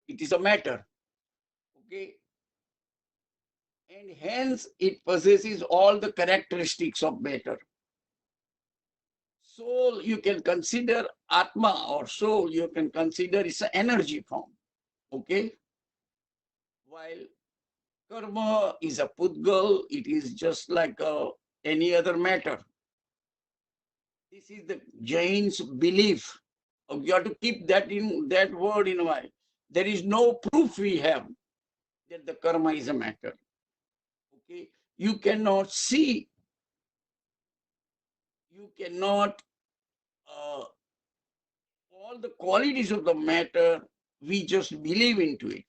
It is a matter. Okay. And hence it possesses all the characteristics of matter. Soul you can consider Atma, or soul you can consider is an energy form. Okay. While karma is a pudgal, it is just like any other matter. This is the Jain's belief. You have to keep that word in mind. There is no proof we have that the karma is a matter. Okay, you cannot see, you cannot all the qualities of the matter. We just believe into it.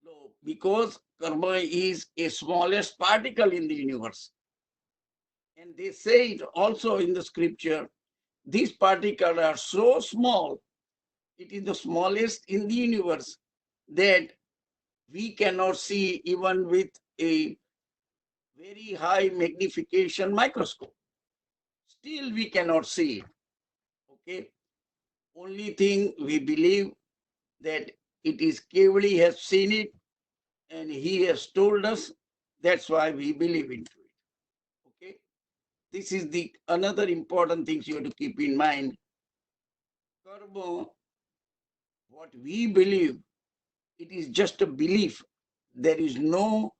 No, because karma is a smallest particle in the universe, and they say it also in the scripture. These particles are so small. It is the smallest in the universe that we cannot see even with a very high magnification microscope. Still, we cannot see it. Okay. Only thing we believe that it is Kevali has seen it and he has told us. That's why we believe into it. Okay. This is the another important things you have to keep in mind. Karma, what we believe, it is just a belief. There is no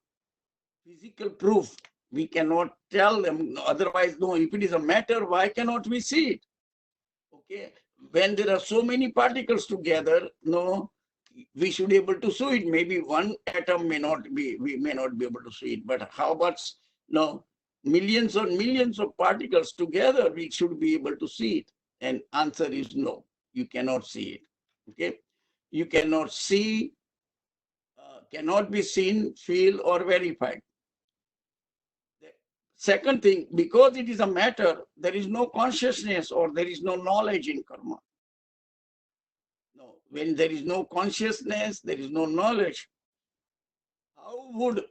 physical proof. We cannot tell them. Otherwise, no, if it is a matter, why cannot we see it? Okay. When there are so many particles together, no, we should be able to see it. Maybe one atom may not be, we may not be able to see it. But how about no millions and millions of particles together? We should be able to see it. And answer is no. You cannot see it. Okay. You cannot see, cannot be seen, feel, or verified. Second thing, because it is a matter, there is no consciousness or there is no knowledge in karma. No, when there is no consciousness, there is no knowledge. How would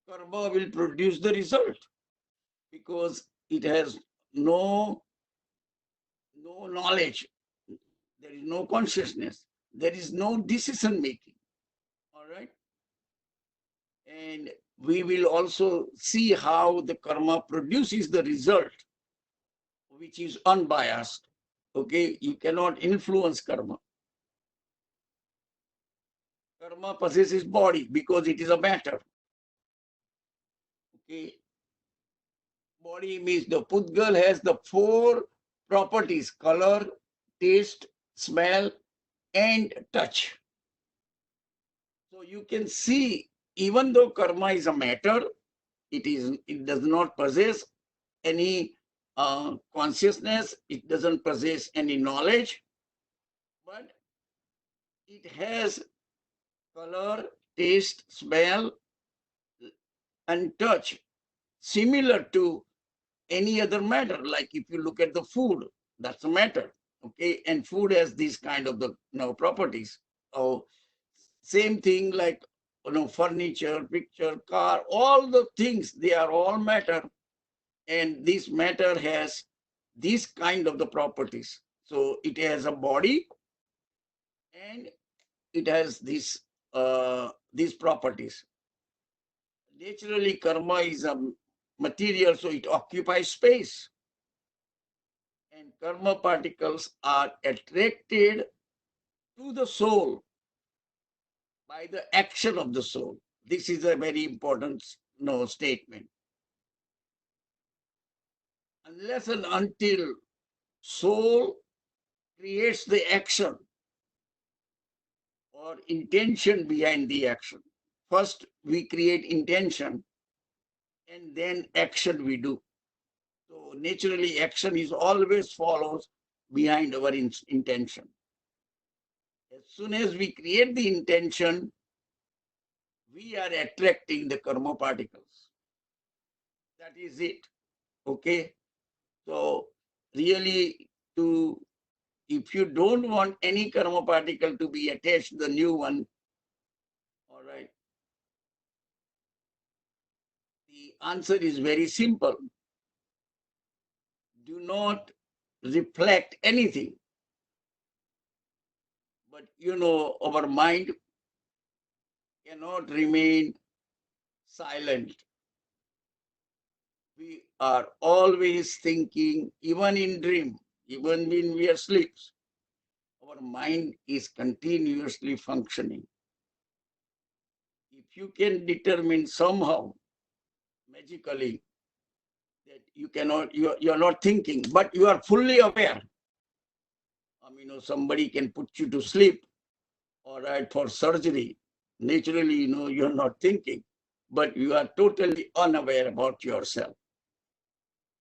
karma will produce the result? Because it has no knowledge, there is no consciousness, there is no decision making. All right. And we will also see how the karma produces the result, which is unbiased. Okay, you cannot influence karma. Karma possesses body because it is a matter. Okay, body means the pudgal has the four properties: color, taste, smell, and touch. So you can see, even though karma is a matter, it does not possess any consciousness, it doesn't possess any knowledge, but it has color, taste, smell, and touch, similar to any other matter. Like if you look at the food, that's a matter. Okay, and food has these kind of the properties. Oh, same thing like furniture, picture, car, all the things, they are all matter, and this matter has these kind of the properties. So it has a body and it has these properties. Naturally, karma is a material, so it occupies space. And karma particles are attracted to the soul by the action of the soul. This is a very important statement. Unless and until soul creates the action or intention behind the action. First, we create intention and then action we do. So naturally, action is always follows behind our intention. As soon as we create the intention, we are attracting the karma particles. That is it. Okay. So really, if you don't want any karma particle to be attached to the new one, all right, the answer is very simple. Do not reflect anything. But our mind cannot remain silent. We are always thinking, even in dream, even when we are asleep. Our mind is continuously functioning. If you can determine somehow, magically, that you're not thinking, but you are fully aware. Somebody can put you to sleep, all right, for surgery. Naturally, you're not thinking, but you are totally unaware about yourself.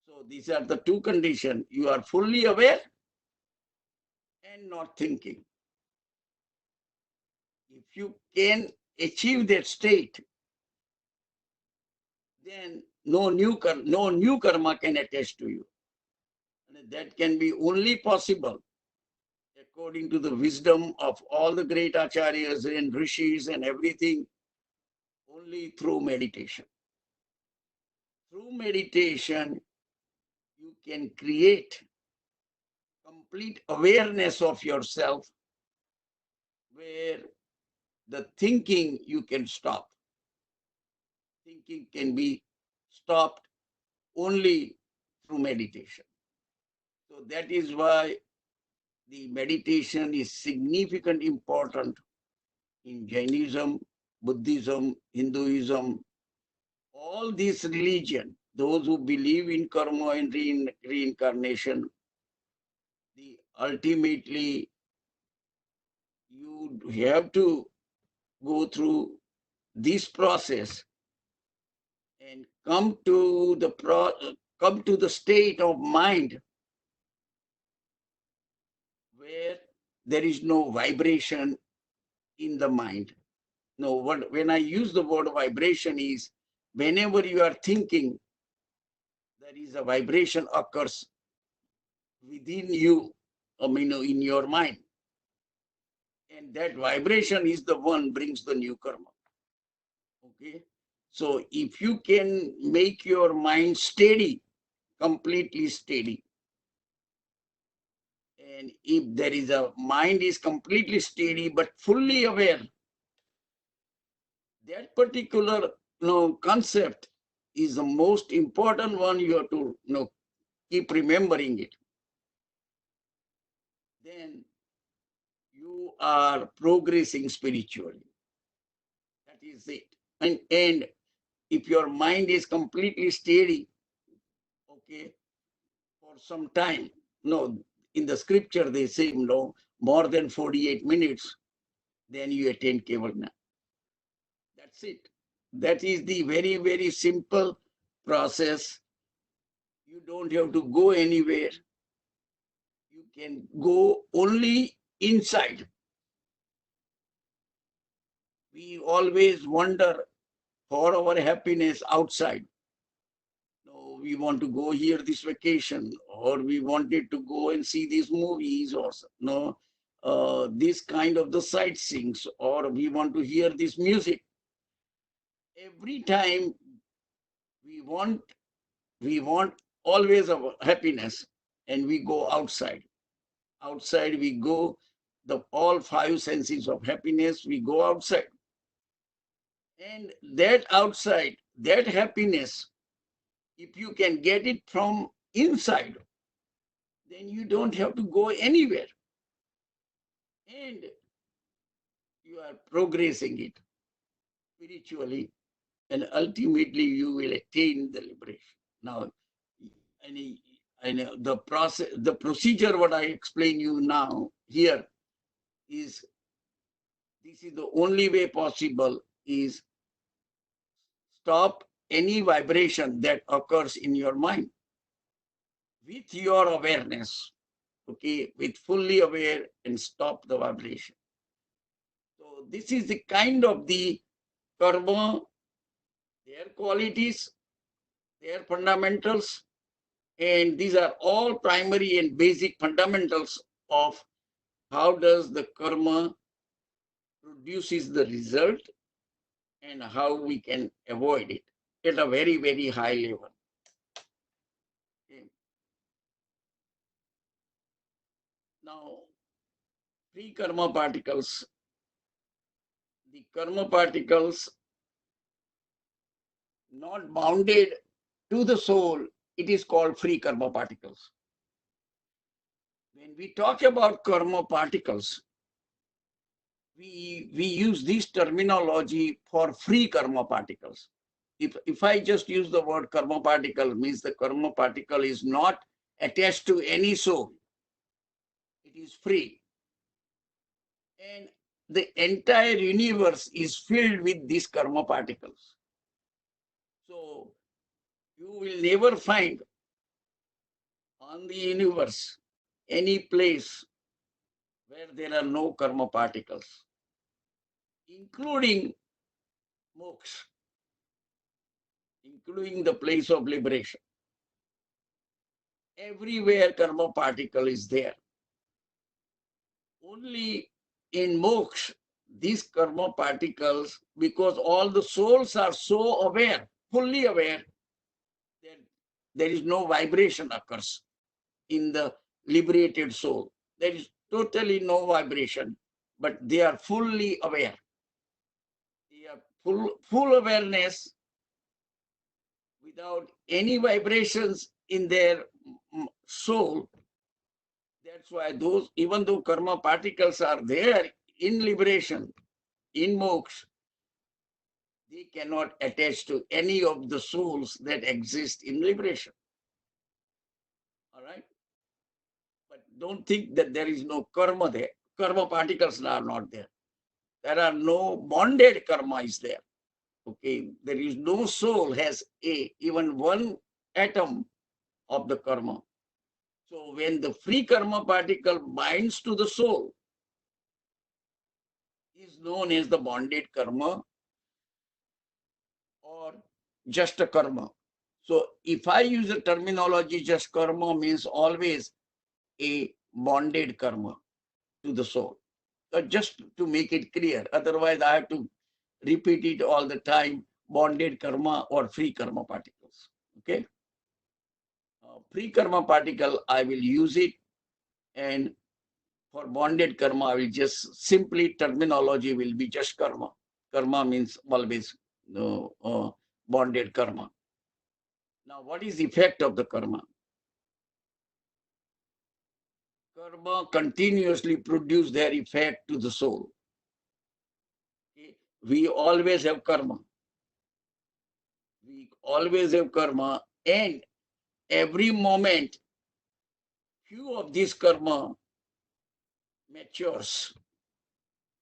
So these are the two conditions. You are fully aware and not thinking. If you can achieve that state, then no new karma can attach to you. And that can be only possible according to the wisdom of all the great acharyas and rishis and everything, only through meditation. Through meditation, you can create complete awareness of yourself, where the thinking you can stop. Thinking can be stopped only through meditation. So that is why the meditation is significant important in Jainism, Buddhism, Hinduism, all these religion, those who believe in karma and reincarnation, ultimately you have to go through this process and come to the state of mind where there is no vibration in the mind. No, when I use the word vibration is whenever you are thinking, there is a vibration occurs within you, in your mind. And that vibration is the one brings the new karma. Okay. So if you can make your mind steady, completely steady, and if there is a mind is completely steady but fully aware, that particular concept is the most important one. You have to keep remembering it. Then you are progressing spiritually. That is it. And if your mind is completely steady, okay, for some time, in the scripture they say more than 48 minutes, then you attain Kevalna. That's it. That is the very, very simple process. You don't have to go anywhere. You can go only inside. We always wonder for our happiness outside. We want to go here this vacation, or we wanted to go and see these movies, or this kind of the sightseeings, or we want to hear this music. Every time we want always our happiness, and we go outside. Outside we go, all five senses of happiness, we go outside. And that outside, that happiness, if you can get it from inside, then you don't have to go anywhere. And you are progressing it spiritually, and ultimately you will attain the liberation. Now, the process, the procedure, what I explain you now here is, this is the only way possible, is stop any vibration that occurs in your mind with your awareness, okay, with fully aware, and stop the vibration. So this is the kind of the karma, their qualities, their fundamentals, and these are all primary and basic fundamentals of how does the karma produces the result and how we can avoid it at a very, very high level. Okay. Now, free karma particles, the karma particles not bounded to the soul, it is called free karma particles. When we talk about karma particles, we use this terminology for free karma particles. If I just use the word karma particle, means the karma particle is not attached to any soul. It is free. And the entire universe is filled with these karma particles. So you will never find on the universe any place where there are no karma particles, including moksha, including the place of liberation. Everywhere karma particle is there. Only in moksha, these karma particles, because all the souls are so aware, fully aware, that there is no vibration occurs in the liberated soul. There is totally no vibration, but they are fully aware. They are full awareness without any vibrations in their soul. That's why those, even though karma particles are there in liberation, in moksha, they cannot attach to any of the souls that exist in liberation. All right? But don't think that there is no karma there. Karma particles are not there. There are no bonded karma is there. Okay, there is no soul has even one atom of the karma. So when the free karma particle binds to the soul, is known as the bonded karma or just a karma. So if I use the terminology just karma, means always a bonded karma to the soul. Just to make it clear, otherwise I have to repeat it all the time, bonded karma or free karma particles. Okay. Free karma particle, I will use it, and for bonded karma, I will just simply terminology will be just karma. Karma means always bonded karma. Now, what is the effect of the karma? Karma continuously produce their effect to the soul. Okay? We always have karma. We always have karma, and every moment, few of this karma matures.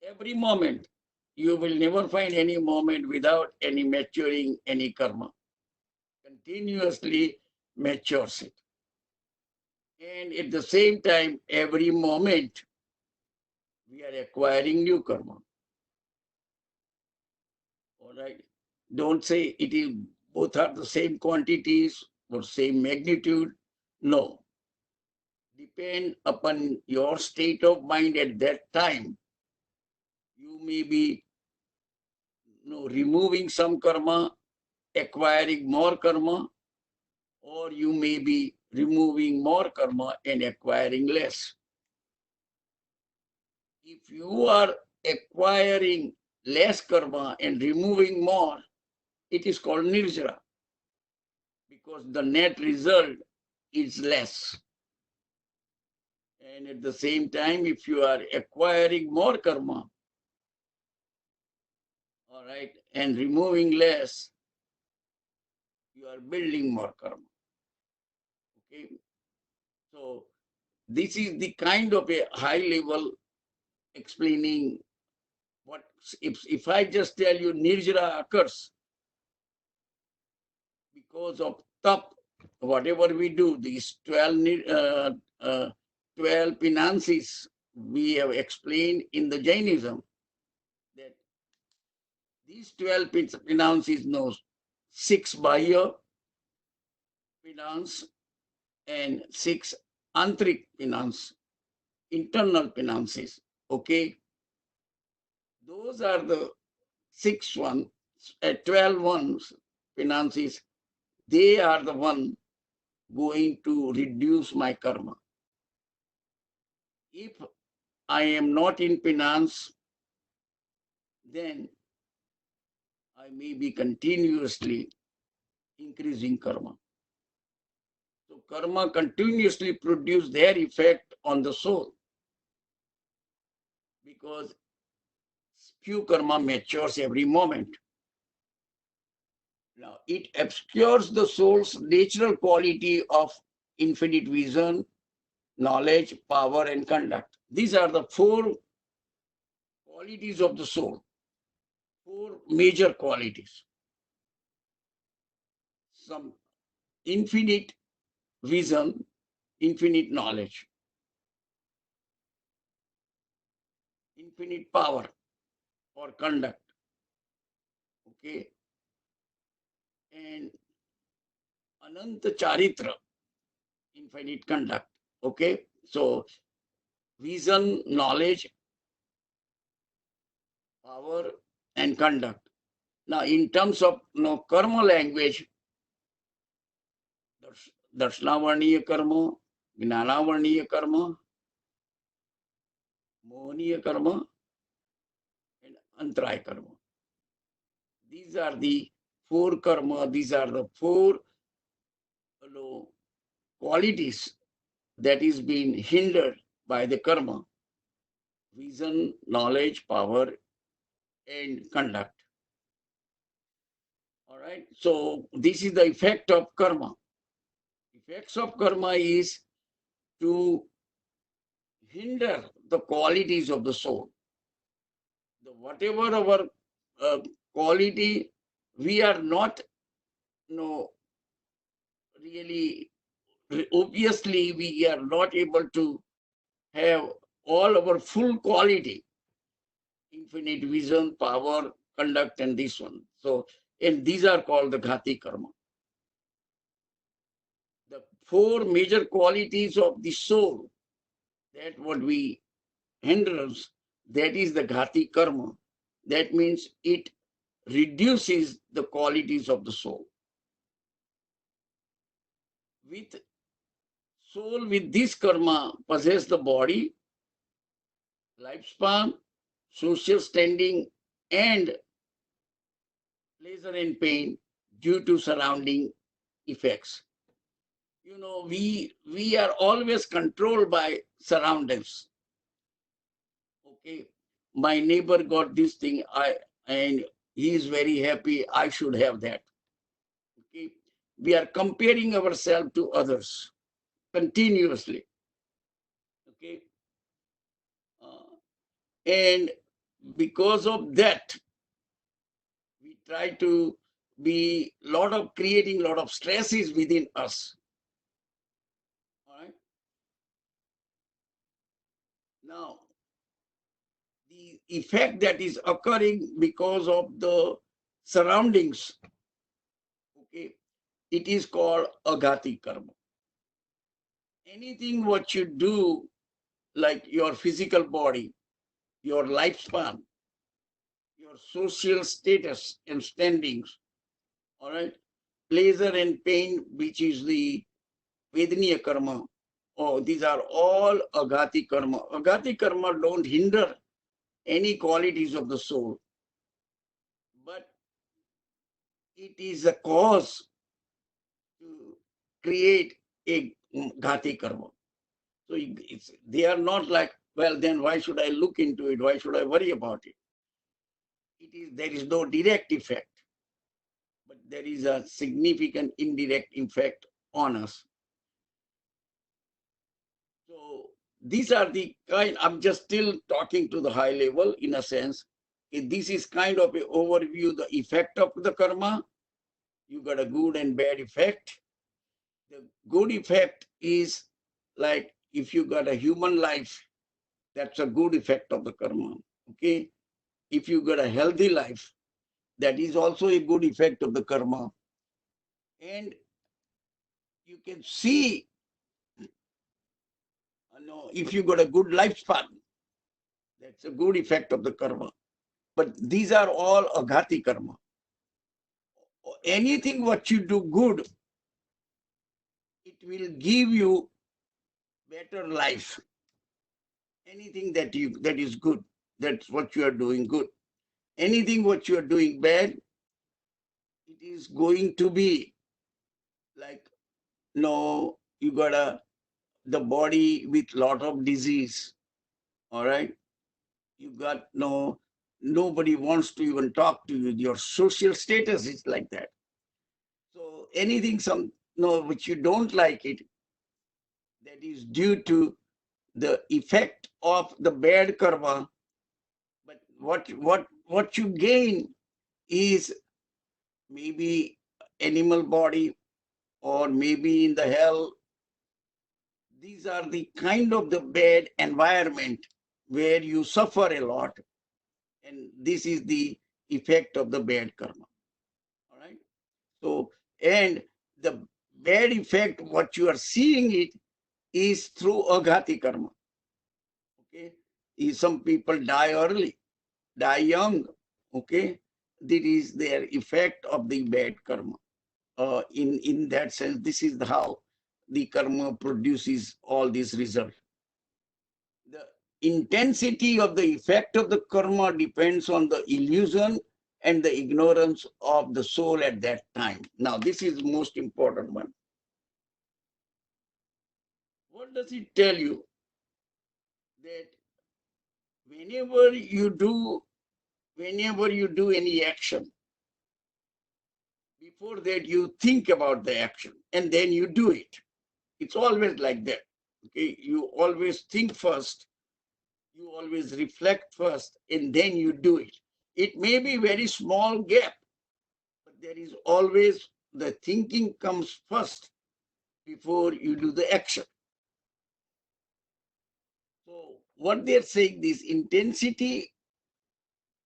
Every moment. You will never find any moment without any maturing any karma. Continuously matures it. And at the same time, every moment, we are acquiring new karma. All right. Don't say it is both are the same quantities or same magnitude. No. Depend upon your state of mind at that time. You may be removing some karma, acquiring more karma, or you may be removing more karma and acquiring less. If you are acquiring less karma and removing more, it is called nirjara, because the net result is less. And at the same time, if you are acquiring more karma, all right, and removing less, you are building more karma. Okay. So this is the kind of a high level explaining what if I just tell you nirjara occurs because of tap, whatever we do, these 12 finances we have explained in the Jainism, that these 12 finances know 6 Bahya finance and 6 Antrik finance, internal finances. Okay. Those are the 6 ones, 12 ones finances. They are the one going to reduce my karma. If I am not in finance, then I may be continuously increasing karma. So karma continuously produce their effect on the soul, because few karma matures every moment. Now, it obscures the soul's natural quality of infinite vision, knowledge, power, and conduct. These are the four qualities of the soul, four major qualities. Some infinite vision, infinite knowledge, infinite power or conduct, okay, and ananta charitra, infinite conduct, okay. So vision, knowledge, power, and conduct. Now, in terms of karma language, darshnavarniya karma, gnanavarniya karma, mohaniya karma, and antaraya karma. These are the four karma. These are the four qualities that is being hindered by the karma: vision, knowledge, power, and conduct. All right. So this is the effect of karma. Effects of karma is to hinder the qualities of the soul. Whatever our quality, we are not, really, obviously, we are not able to have all our full quality, infinite vision, power, conduct, and this one. So, and these are called the Ghati karma. The four major qualities of the soul, that what we hinders, that is the Ghati karma. That means it reduces the qualities of the soul. With soul, with this karma, possess the body, lifespan, social standing, and pleasure and pain due to surrounding effects. We are always controlled by surroundings. Okay, my neighbor got this thing, and he is very happy. I should have that. Okay, we are comparing ourselves to others continuously. Okay, and because of that, we try to be creating a lot of stresses within us. All right. Now, the effect that is occurring because of the surroundings, okay, it is called Aghati karma. Anything what you do, like your physical body, your lifespan, your social status and standings, all right, pleasure and pain, which is the Vedaniya karma. Oh, these are all Aghati karma. Aghati karma don't hinder any qualities of the soul, but it is a cause to create a Ghati karma. So they are not like, well, then why should I look into it? Why should I worry about it? There is no direct effect, but there is a significant indirect effect on us. So these are the kind, I'm just still talking to the high level in a sense. This is kind of an overview, the effect of the karma. You got a good and bad effect. The good effect is like if you got a human life, that's a good effect of the karma. Okay. If you got a healthy life, that is also a good effect of the karma. And you can see, if you got a good lifespan, that's a good effect of the karma. But these are all Aghati karma. Anything what you do good, it will give you better life. anything that is good, that's what you are doing good. Anything what you are doing bad, it is going to be like, no, you got the body with lot of disease, all right? You got nobody wants to even talk to you. Your social status is like that. So anything which you don't like it, that is due to the effect of the bad karma. But what you gain is maybe animal body, or maybe in the hell. These are the kind of the bad environment where you suffer a lot, and this is the effect of the bad karma. All right. So, and the bad effect, what you are seeing it, is through Aghati karma. Okay. Some people die early, die young. Okay. That is their effect of the bad karma. In that sense, this is how the karma produces all these results. The intensity of the effect of the karma depends on the illusion and the ignorance of the soul at that time. Now, this is the most important one. What does it tell you? That whenever you do any action, before that you think about the action and then you do it. It's always like that. Okay, you always think first, you always reflect first, and then you do it. It may be very small gap, but there is always the thinking comes first before you do the action. So what they're saying, this intensity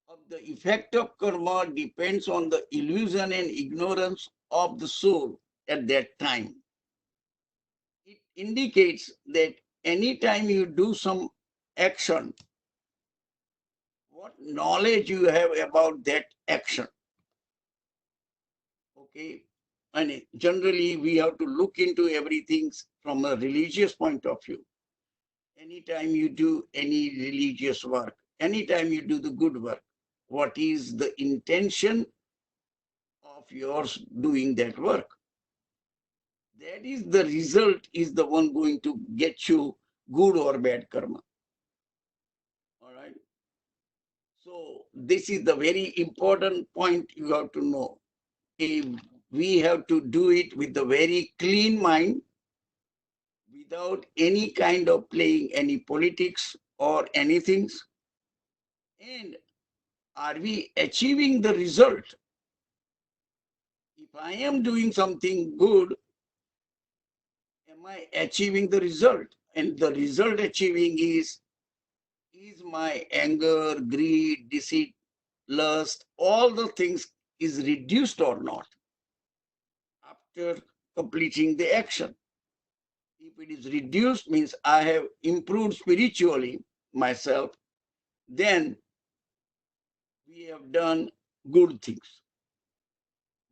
of the effect of karma depends on the illusion and ignorance of the soul at that time. It indicates that anytime you do some action, what knowledge you have about that action. Okay. And generally, we have to look into everything from a religious point of view. Anytime you do any religious work, anytime you do the good work, what is the intention of yours doing that work? That is the result, is the one going to get you good or bad karma. All right. So this is the very important point you have to know. If we have to do it with a very clean mind, without any kind of playing any politics or anything. And are we achieving the result? If I am doing something good, am I achieving the result? And the result achieving is my anger, greed, deceit, lust, all the things is reduced or not after completing the action? If it is reduced, means I have improved spiritually myself, then we have done good things.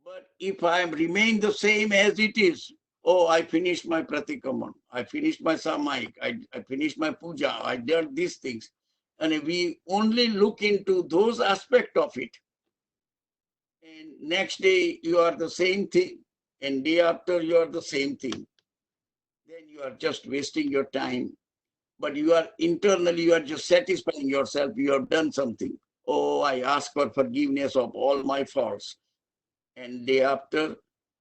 But if I remain the same as it is, oh, I finished my pratikraman, I finished my samayik, I finished my puja, I did these things, and we only look into those aspects of it, and next day you are the same thing, and day after you are the same thing, then you are just wasting your time. But you are internally, you are just satisfying yourself, you have done something. Oh, I ask for forgiveness of all my faults. And day after,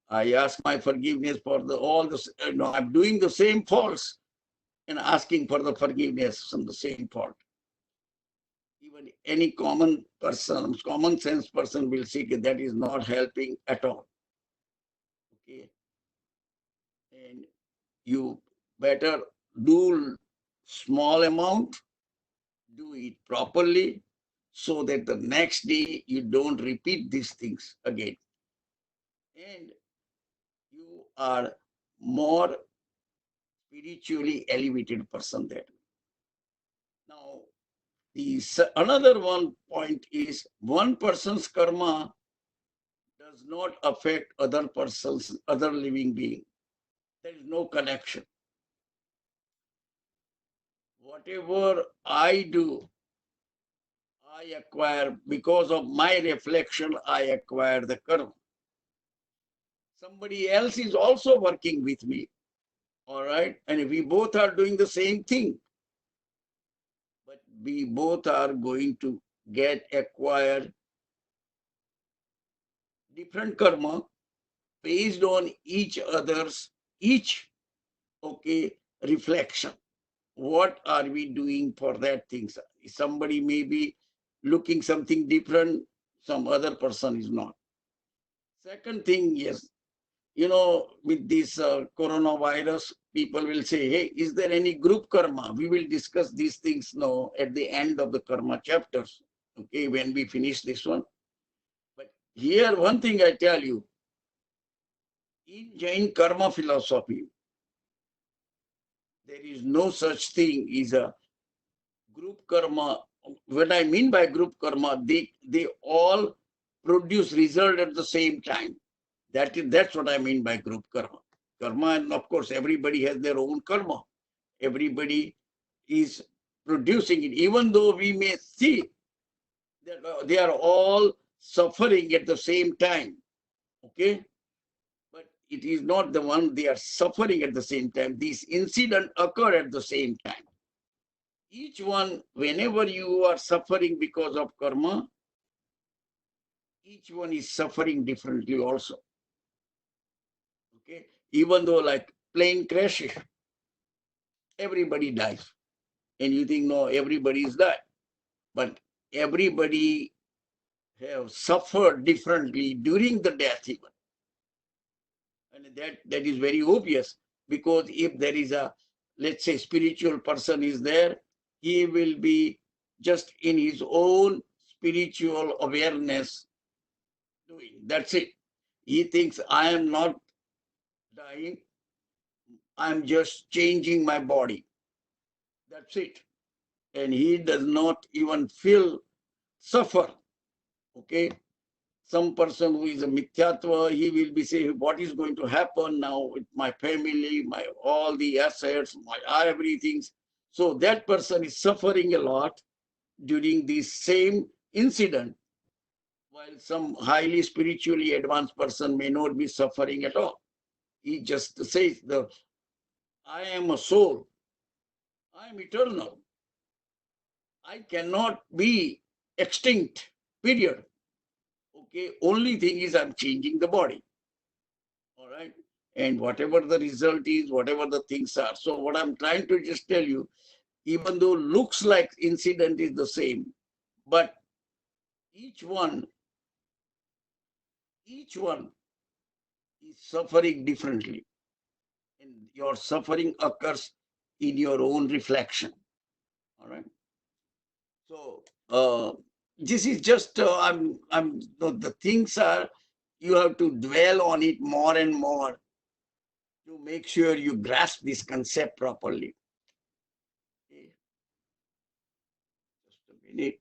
I ask my forgiveness for all the, I'm doing the same faults and asking for the forgiveness from the same fault. Even any common person, common sense person will see that is not helping at all. Okay. And you better do small amount, do it properly, so that the next day you don't repeat these things again. And you are more spiritually elevated person there. Now, another one point is one person's karma does not affect other living being. There is no connection. whatever I do, I acquire, because of my reflection, I acquire the karma. Somebody else is also working with me, all right? And we both are doing the same thing. But we both are going to acquire different karma based on each reflection. What are we doing for that thing? Somebody may be looking something different, some other person is not. Second thing, yes, with this coronavirus, people will say, hey, is there any group karma? We will discuss these things now at the end of the karma chapters, okay, when we finish this one. But here, one thing I tell you, in Jain karma philosophy, there is no such thing as a group karma. What I mean by group karma, they all produce result at the same time. That's what I mean by group karma. Karma, and of course, everybody has their own karma. Everybody is producing it, even though we may see that they are all suffering at the same time. Okay? But it is not the one they are suffering at the same time. These incidents occur at the same time. Each one, whenever you are suffering because of karma, each one is suffering differently also. Okay? Even though like plane crashes, everybody dies. And you think, no, everybody is dead. But everybody have suffered differently during the death even. And that is very obvious, because if there is a, let's say, spiritual person is there, he will be just in his own spiritual awareness doing. That's it. He thinks, I am not dying, I'm just changing my body. That's it. And he does not even feel suffer. Okay? Some person who is a mithyatva, he will be saying, what is going to happen now with my family, my all the assets, my everything. So that person is suffering a lot during this same incident, while some highly spiritually advanced person may not be suffering at all. He just says, I am a soul, I am eternal, I cannot be extinct, period. Okay, only thing is I'm changing the body. All right. And whatever the result is, whatever the things are. So what I'm trying to just tell you, even though looks like incident is the same, but each one is suffering differently. And your suffering occurs in your own reflection. All right. So this is just the things are, you have to dwell on it more and more to make sure you grasp this concept properly. Okay. Just a minute.